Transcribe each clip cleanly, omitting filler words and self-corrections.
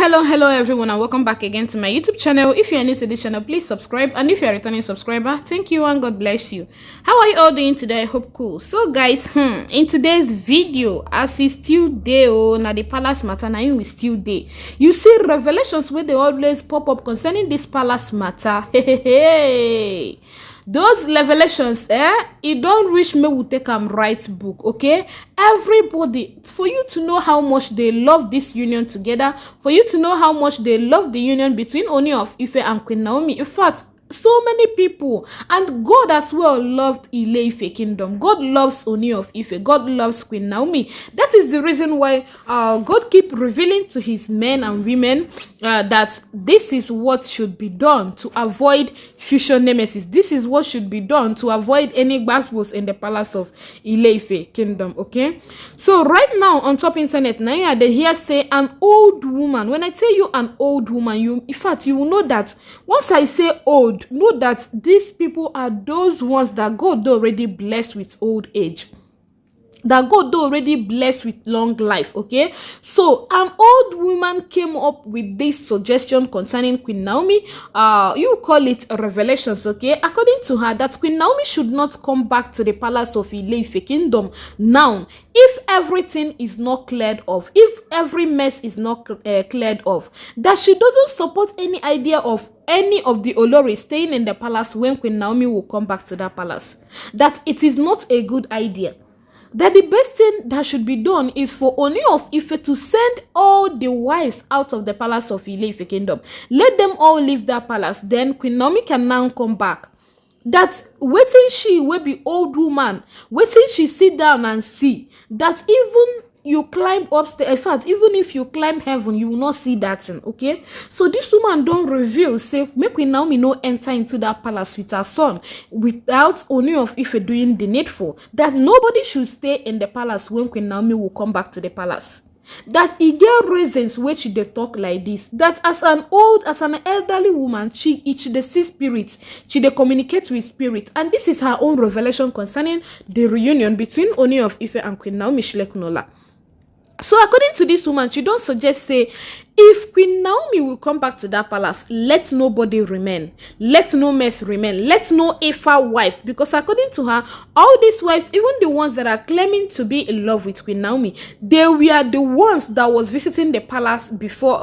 Hello everyone, and welcome back again to my YouTube channel. If you are new to this channel, please subscribe, and if you are a returning subscriber, thank you and God bless you. How are you all doing today? I hope cool. So guys, in today's video, as is still day na the palace matter, na we still day. You see revelations where they always pop up concerning this palace matter. Hey. Those revelations, it don't reach me will take write book, okay? Everybody, for you to know how much they love this union together, for you to know how much they love the union between Ooni of Ife and Queen Naomi. In fact, so many people, and God as well loved Ile Ife kingdom. God loves Ooni of Ife. God loves Queen Naomi. That is the reason why God keep revealing to his men and women that this is what should be done to avoid future nemesis. This is what should be done to avoid any gbasgbos in the palace of Ile Ife kingdom. Okay, so right now on top internet now they hear say an old woman. When I tell you an old woman, in fact you will know that once I say old, know that these people are those ones that God already blessed with old age, that God already blessed with long life. Okay, so an old woman came up with this suggestion concerning Queen Naomi. You call it revelations. Okay, according to her, that Queen Naomi should not come back to the palace of Ile Ife kingdom now if everything is not cleared off, if every mess is not cleared off, that she doesn't support any idea of any of the olori staying in the palace when Queen Naomi will come back to that palace, that it is not a good idea, that the best thing that should be done is for Ooni of Ife to send all the wives out of the palace of Ile Ife kingdom. Let them all leave that palace. Then Queen Naomi can now come back. That waiting she will be old woman, waiting she sit down and see that even you climb upstairs, in fact, even if you climb heaven, you will not see that thing. Okay, so this woman don't reveal, say make Queen Naomi no enter into that palace with her son without Ooni of Ife doing the needful, that nobody should stay in the palace when Queen Naomi will come back to the palace. That e get reasons which they talk like this, that as an elderly woman, she dey see spirits, she dey communicate with spirit, and this is her own revelation concerning the reunion between Ooni of Ife and Queen Naomi Shilekunola. So according to this woman, she don't suggest say if Queen Naomi will come back to that palace, let nobody remain, let no mess remain, let no Ifa wives, because according to her, all these wives, even the ones that are claiming to be in love with Queen Naomi, they were the ones that was visiting the palace before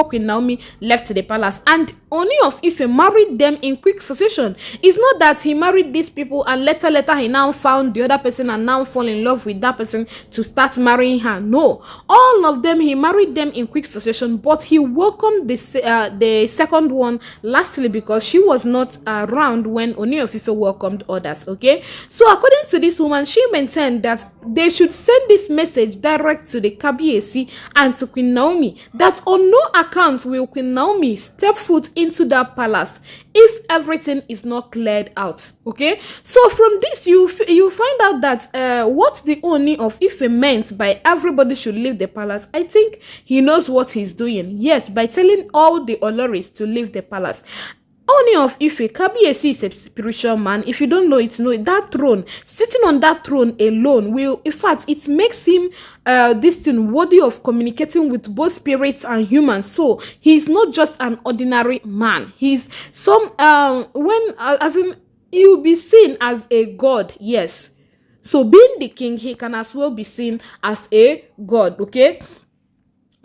Queen Naomi left the palace, and Ooni of Ife married them in quick succession. It's not that he married these people and later he now found the other person and now fall in love with that person to start marrying her. No, all of them he married them in quick succession, but he welcomed the second one lastly because she was not around when Ooni of Ife welcomed others. Okay, so according to this woman, she maintained that they should send this message direct to the Kabiyesi and to Queen Naomi, that on no account will Queen Naomi step foot into that palace if everything is not cleared out. Okay, so from this you find out that what the Ooni of Ife meant by everybody should leave the palace. I think he knows what he's doing. Yes, by telling all the oloris to leave the palace. Ooni of Ife, Kabiyesi is a spiritual man. If you don't know it, know it. That throne, sitting on that throne alone will, in fact, it makes him this thing worthy of communicating with both spirits and humans. So he's not just an ordinary man. He's some as in he'll be seen as a god. Yes. So being the king, he can as well be seen as a god. Okay.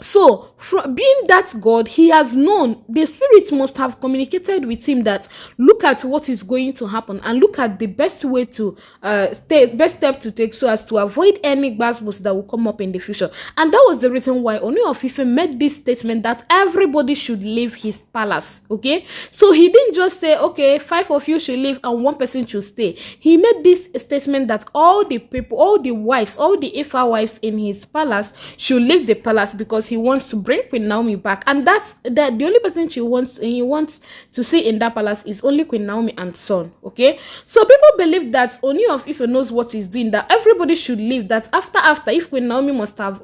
So, from being that God, he has known, the spirit must have communicated with him that look at what is going to happen and look at the best way to best step to take so as to avoid any gbasgbos that will come up in the future. And that was the reason why Ooni of Ife made this statement that everybody should leave his palace. Okay, so he didn't just say, okay, 5 of you should leave and 1 person should stay. He made this statement that all the people, all the wives, all the Ifa wives in his palace should leave the palace because he wants to bring Queen Naomi back, and that's the only person he wants to see in that palace is only Queen Naomi and son. Okay, so people believe that Ooni of Ife knows what he's doing, that everybody should leave, that after if Queen Naomi must have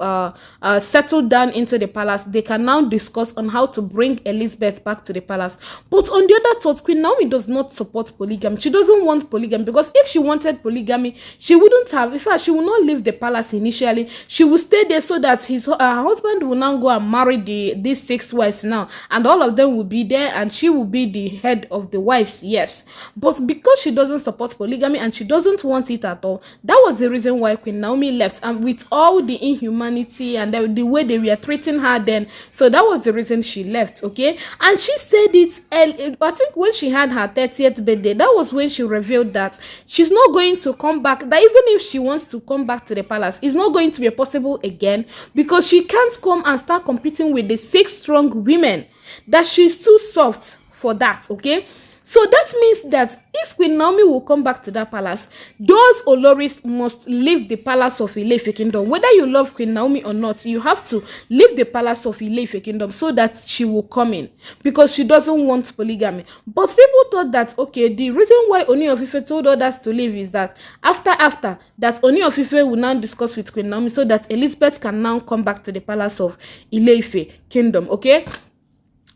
settled down into the palace, they can now discuss on how to bring Elizabeth back to the palace. But on the other thought, Queen Naomi does not support polygamy. She doesn't want polygamy, because if she wanted polygamy, she wouldn't have, in fact, she will not leave the palace initially. She will stay there so that her husband will will now go and marry these 6 wives now, and all of them will be there, and she will be the head of the wives. Yes, but because she doesn't support polygamy and she doesn't want it at all, that was the reason why Queen Naomi left. And with all the inhumanity and the way they were treating her then, so that was the reason she left. Okay, and she said it I think when she had her 30th birthday, that was when she revealed that she's not going to come back, that even if she wants to come back to the palace, it's not going to be possible again, because she can't come and start competing with the 6 strong women, that she's too soft for that. Okay, so that means that if Queen Naomi will come back to that palace, those Oloris must leave the palace of Ile Ife kingdom. Whether you love Queen Naomi or not, you have to leave the palace of Ile Ife kingdom so that she will come in, because she doesn't want polygamy. But people thought that, okay, the reason why Ooni of Ife told others to leave is that after that Ooni of Ife will now discuss with Queen Naomi so that Elizabeth can now come back to the palace of Ile Ife kingdom. Okay.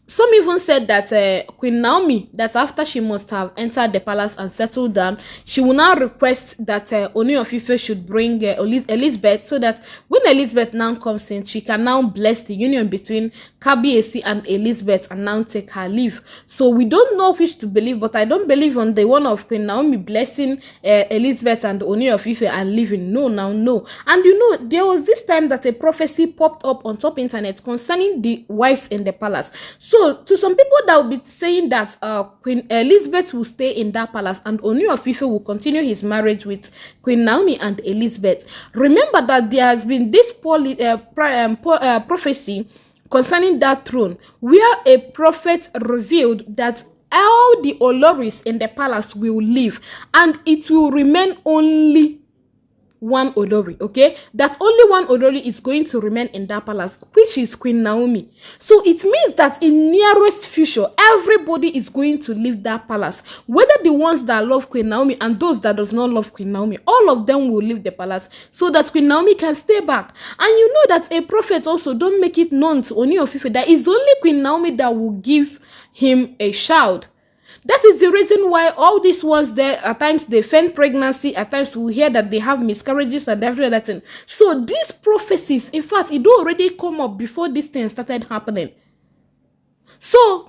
Some even said that Queen Naomi, that after she must have entered the palace and settled down, she will now request that Ooni of Ife should bring Elizabeth, so that when Elizabeth now comes in, she can now bless the union between Kabiyesi and Elizabeth and now take her leave. So we don't know which to believe, but I don't believe on the one of Queen Naomi blessing Elizabeth and Ooni of Ife and leaving. No. And you know, there was this time that a prophecy popped up on top internet concerning the wives in the palace. So to some people that will be saying that Queen Elizabeth will stay in that palace and Ooni of Ife will continue his marriage with Queen Naomi and Elizabeth. Remember that there has been this prophecy concerning that throne, where a prophet revealed that all the Oloris in the palace will leave and it will remain only one Olori. Okay, that only one Olori is going to remain in that palace, which is Queen Naomi. So it means that in nearest future, everybody is going to leave that palace, whether the ones that love Queen Naomi and those that does not love Queen Naomi, all of them will leave the palace so that Queen Naomi can stay back. And you know that a prophet also don't make it known to Ooni of Ife that it's only Queen Naomi that will give him a child. That is the reason why all these ones there, at times they feign pregnancy, at times we hear that they have miscarriages and every other thing. So these prophecies, in fact, it already come up before this thing started happening. So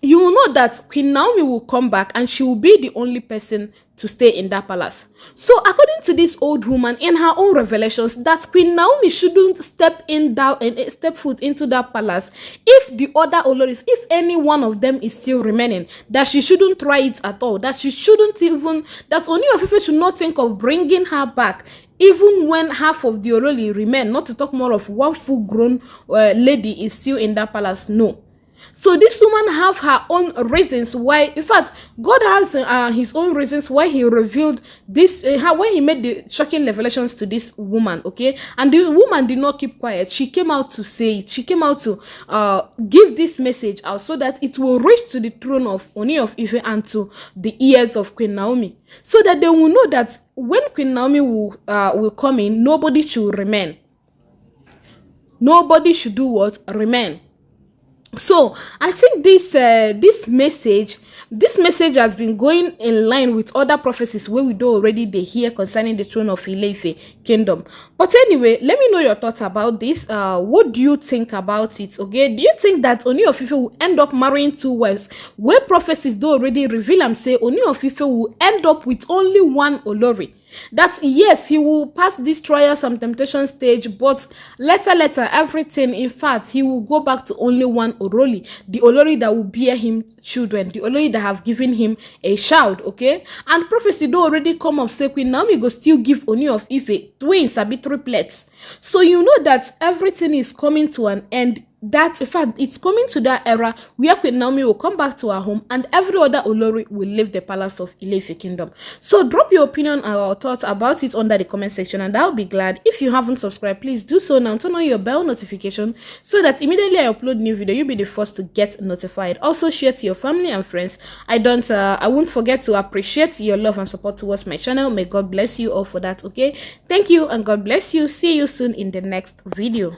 you will know that Queen Naomi will come back and she will be the only person to stay in that palace. So according to this old woman, in her own revelations, that Queen Naomi shouldn't step foot into that palace if the other Oloris, if any one of them is still remaining, that she shouldn't try it at all, that she shouldn't even, that Ooni of Ife should not think of bringing her back, even when half of the Olori remain, not to talk more of one full-grown lady is still in that palace. No. So this woman have her own reasons why, in fact, God has his own reasons why he revealed this, why he made the shocking revelations to this woman, okay? And the woman did not keep quiet. She came out to say it. She came out to give this message out so that it will reach to the throne of Ooni of Ife and to the ears of Queen Naomi, so that they will know that when Queen Naomi will come in, nobody should remain. Nobody should do what? Remain. So I think this message has been going in line with other prophecies where we do already they hear concerning the throne of Ile Ife kingdom. But anyway, let me know your thoughts about this. What do you think about it? Okay, do you think that Ooni of Ife will end up marrying 2 wives, where prophecies do already reveal and say Ooni of Ife will end up with only one Olori? That yes, he will pass this trials and temptation stage, but later everything, in fact, he will go back to only one Olori, the Olori that will bear him children, the Olori that have given him a child. Okay, and prophecy do already come up say Queen Naomi go still give Ooni of Ife twins, abi triplets. So you know that everything is coming to an end. That in fact it's coming to that era where Queen Naomi will come back to her home and every other Olori will leave the palace of Ile Ife kingdom. So drop your opinion or thoughts about it under the comment section, and I'll be glad. If you haven't subscribed, please do so now. Turn on your bell notification so that immediately I upload new video, you'll be the first to get notified. Also share to your family and friends. I won't forget to appreciate your love and support towards my channel. May God bless you all for that. Okay, thank you and God bless you. See you soon in the next video.